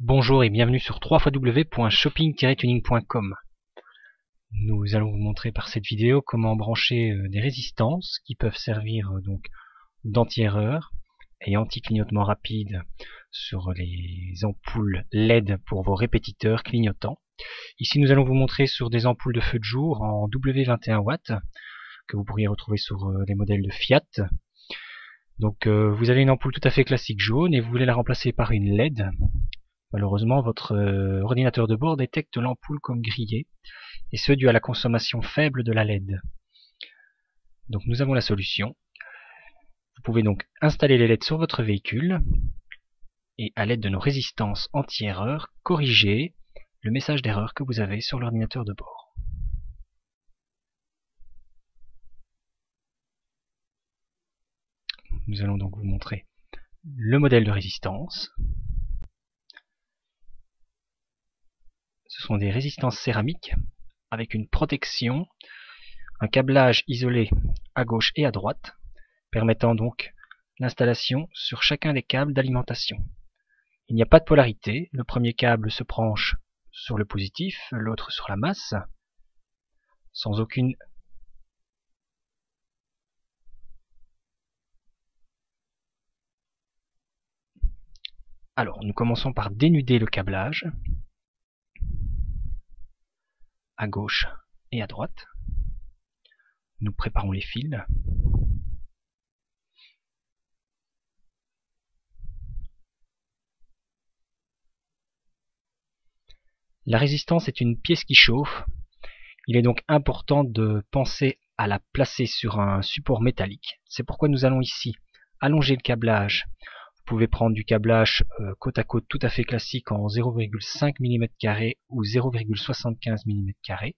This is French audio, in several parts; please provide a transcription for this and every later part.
Bonjour et bienvenue sur www.shopping-tuning.com. Nous allons vous montrer par cette vidéo comment brancher des résistances qui peuvent servir donc d'anti-erreur et anti-clignotement rapide sur les ampoules LED pour vos répétiteurs clignotants. Ici nous allons vous montrer sur des ampoules de feu de jour en W21 watts que vous pourriez retrouver sur les modèles de Fiat. Donc vous avez une ampoule tout à fait classique jaune et vous voulez la remplacer par une LED. Malheureusement, votre ordinateur de bord détecte l'ampoule comme grillée, et ce dû à la consommation faible de la LED. Donc nous avons la solution. Vous pouvez donc installer les LED sur votre véhicule, et à l'aide de nos résistances anti-erreur, corriger le message d'erreur que vous avez sur l'ordinateur de bord. Nous allons donc vous montrer le modèle de résistance. Ce sont des résistances céramiques avec une protection, un câblage isolé à gauche et à droite, permettant donc l'installation sur chacun des câbles d'alimentation. Il n'y a pas de polarité, le premier câble se branche sur le positif, l'autre sur la masse, sans aucune Alors, nous commençons par dénuder le câblage à gauche et à droite. Nous préparons les fils. La résistance est une pièce qui chauffe. Il est donc important de penser à la placer sur un support métallique. C'est pourquoi nous allons ici allonger le câblage. Vous pouvez prendre du câblage côte à côte tout à fait classique en 0,5 mm² ou 0,75 mm².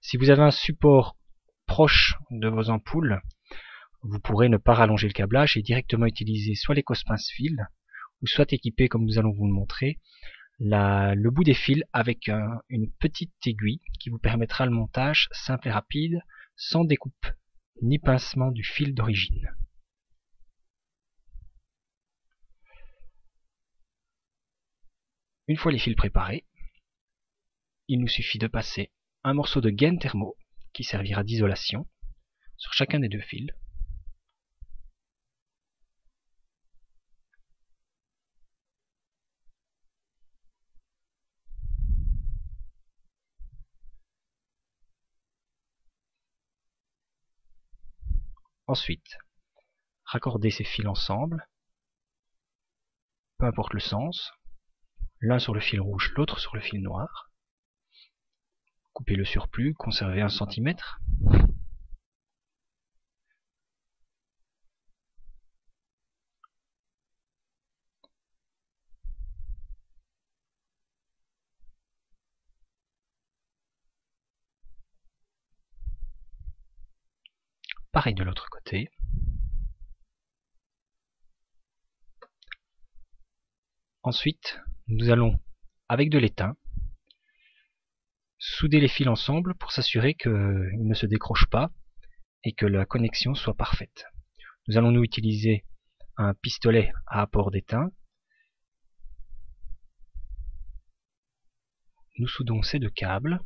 Si vous avez un support proche de vos ampoules, vous pourrez ne pas rallonger le câblage et directement utiliser soit les cosses-pince-fils, ou soit équiper, comme nous allons vous le montrer, le bout des fils avec une petite aiguille qui vous permettra le montage simple et rapide, sans découpe ni pincement du fil d'origine. Une fois les fils préparés, il nous suffit de passer un morceau de gaine thermo qui servira d'isolation sur chacun des deux fils. Ensuite, raccorder ces fils ensemble, peu importe le sens, l'un sur le fil rouge, l'autre sur le fil noir. Couper le surplus, conserver 1 cm. Pareil de l'autre côté. Ensuite, nous allons, avec de l'étain, souder les fils ensemble pour s'assurer qu'ils ne se décrochent pas et que la connexion soit parfaite. Nous allons nous utiliser un pistolet à apport d'étain. Nous soudons ces deux câbles.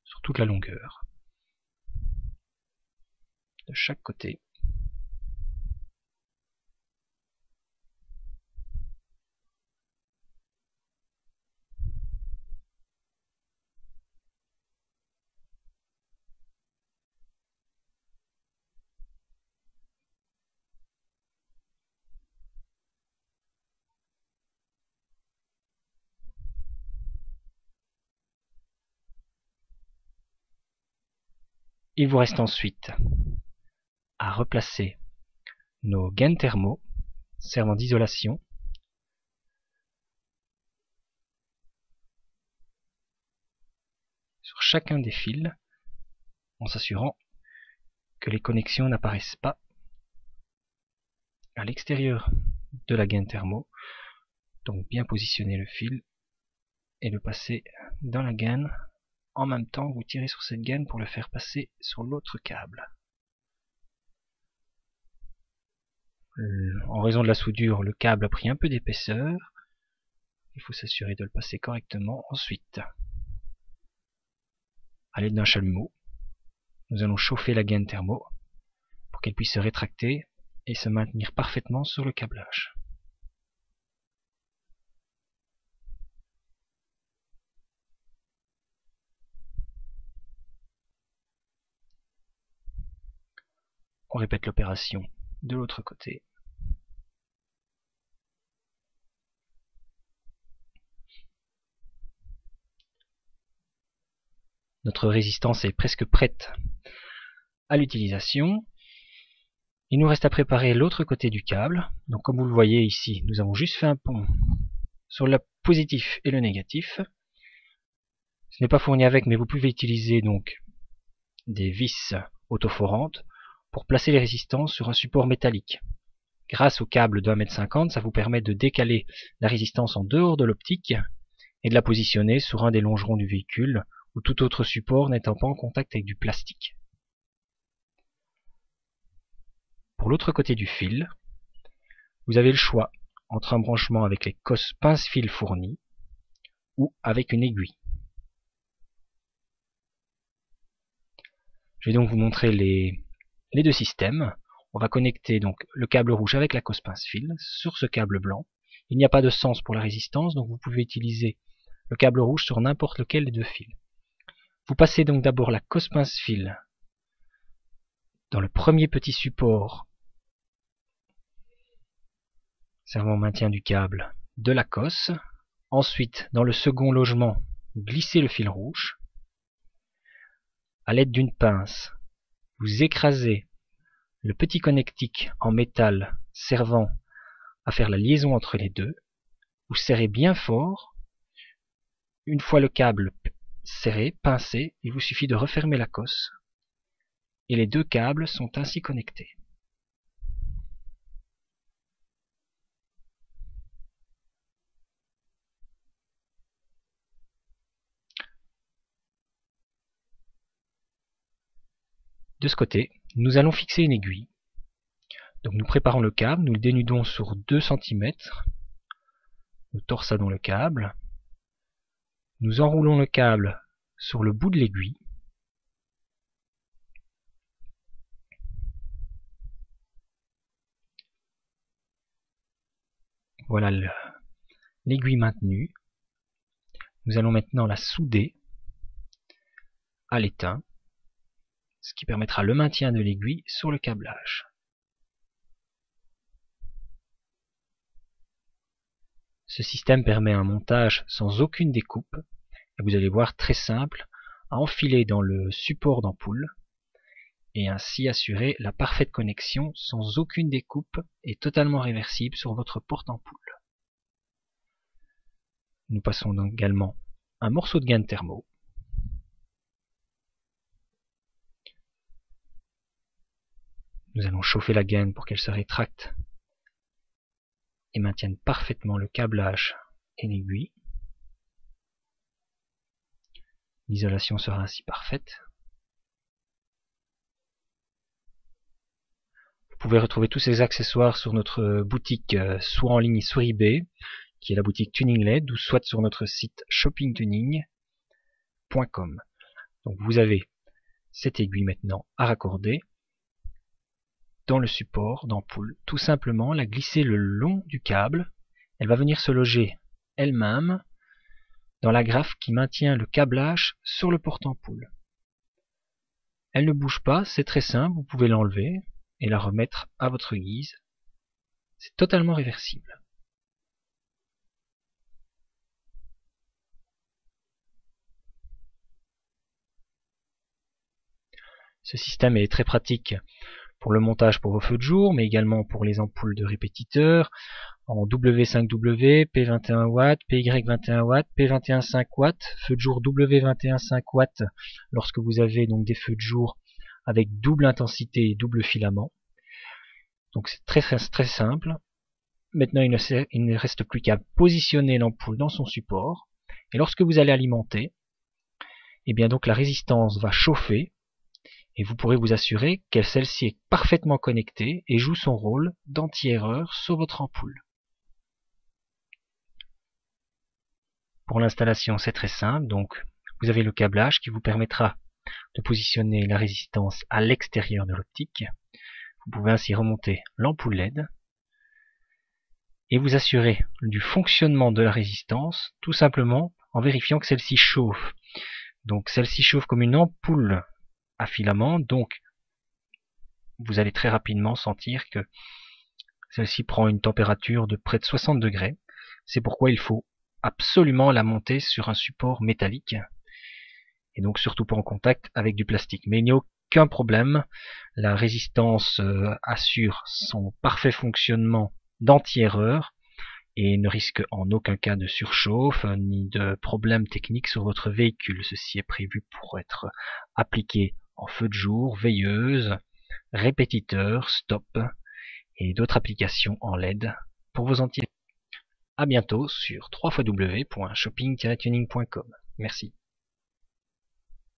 Sur toute la longueur. De chaque côté. Il vous reste ensuite à replacer nos gaines thermo servant d'isolation sur chacun des fils en s'assurant que les connexions n'apparaissent pas à l'extérieur de la gaine thermo. Donc bien positionner le fil et le passer dans la gaine. En même temps, vous tirez sur cette gaine pour le faire passer sur l'autre câble. En raison de la soudure, le câble a pris un peu d'épaisseur. Il faut s'assurer de le passer correctement. Ensuite, à l'aide d'un chalumeau, nous allons chauffer la gaine thermo pour qu'elle puisse se rétracter et se maintenir parfaitement sur le câblage. On répète l'opération de l'autre côté. Notre résistance est presque prête à l'utilisation. Il nous reste à préparer l'autre côté du câble. Donc comme vous le voyez ici, nous avons juste fait un pont sur le positif et le négatif. Ce n'est pas fourni avec, mais vous pouvez utiliser donc des vis autoforantes pour placer les résistances sur un support métallique. Grâce au câble de 1,50 m, ça vous permet de décaler la résistance en dehors de l'optique et de la positionner sur un des longerons du véhicule ou tout autre support n'étant pas en contact avec du plastique. Pour l'autre côté du fil, vous avez le choix entre un branchement avec les cosses pince-fil fournies ou avec une aiguille. Je vais donc vous montrer les deux systèmes. On va connecter donc le câble rouge avec la cosse pince-fil sur ce câble blanc. Il n'y a pas de sens pour la résistance, donc vous pouvez utiliser le câble rouge sur n'importe lequel des deux fils. Vous passez donc d'abord la cosse pince-fil dans le premier petit support servant au maintien du câble de la cosse. Ensuite, dans le second logement, glissez le fil rouge. À l'aide d'une pince, vous écrasez le petit connectique en métal servant à faire la liaison entre les deux. Vous serrez bien fort. Une fois le câble serré, pincé, il vous suffit de refermer la cosse. Et les deux câbles sont ainsi connectés. De ce côté, nous allons fixer une aiguille. Donc nous préparons le câble, nous le dénudons sur 2 cm. Nous torsadons le câble. Nous enroulons le câble sur le bout de l'aiguille. Voilà l'aiguille maintenue. Nous allons maintenant la souder à l'étain, ce qui permettra le maintien de l'aiguille sur le câblage. Ce système permet un montage sans aucune découpe, et vous allez voir très simple, à enfiler dans le support d'ampoule, et ainsi assurer la parfaite connexion sans aucune découpe et totalement réversible sur votre porte-ampoule. Nous passons donc également un morceau de gaine thermo. Nous allons chauffer la gaine pour qu'elle se rétracte et maintienne parfaitement le câblage et l'aiguille. L'isolation sera ainsi parfaite. Vous pouvez retrouver tous ces accessoires sur notre boutique, soit en ligne sur eBay, qui est la boutique Tuning LED, ou soit sur notre site shoppingtuning.com. Donc vous avez cette aiguille maintenant à raccorder dans le support d'ampoule. Tout simplement la glisser le long du câble. Elle va venir se loger elle-même dans la graffe qui maintient le câblage sur le porte-ampoule. Elle ne bouge pas, c'est très simple, vous pouvez l'enlever et la remettre à votre guise. C'est totalement réversible. Ce système est très pratique pour le montage pour vos feux de jour, mais également pour les ampoules de répétiteurs en W5W, P21W, PY21W, P21.5W, feux de jour W21.5W lorsque vous avez donc des feux de jour avec double intensité et double filament. Donc c'est très simple. Maintenant il ne reste plus qu'à positionner l'ampoule dans son support, et lorsque vous allez alimenter, et bien donc la résistance va chauffer Et vous pourrez vous assurer que celle-ci est parfaitement connectée et joue son rôle d'anti-erreur sur votre ampoule. Pour l'installation, c'est très simple. Donc, vous avez le câblage qui vous permettra de positionner la résistance à l'extérieur de l'optique. Vous pouvez ainsi remonter l'ampoule LED et vous assurer du fonctionnement de la résistance, tout simplement en vérifiant que celle-ci chauffe. Donc celle-ci chauffe comme une ampoule à filament, donc vous allez très rapidement sentir que celle-ci prend une température de près de 60 degrés. C'est pourquoi il faut absolument la monter sur un support métallique, et donc surtout pas en contact avec du plastique. Mais il n'y a aucun problème, la résistance assure son parfait fonctionnement d'anti-erreur et ne risque en aucun cas de surchauffe ni de problème technique sur votre véhicule. Ceci est prévu pour être appliqué en feu de jour, veilleuse, répétiteur, stop et d'autres applications en LED pour vos anti-erreurs. À bientôt sur www.shopping-tuning.com. Merci.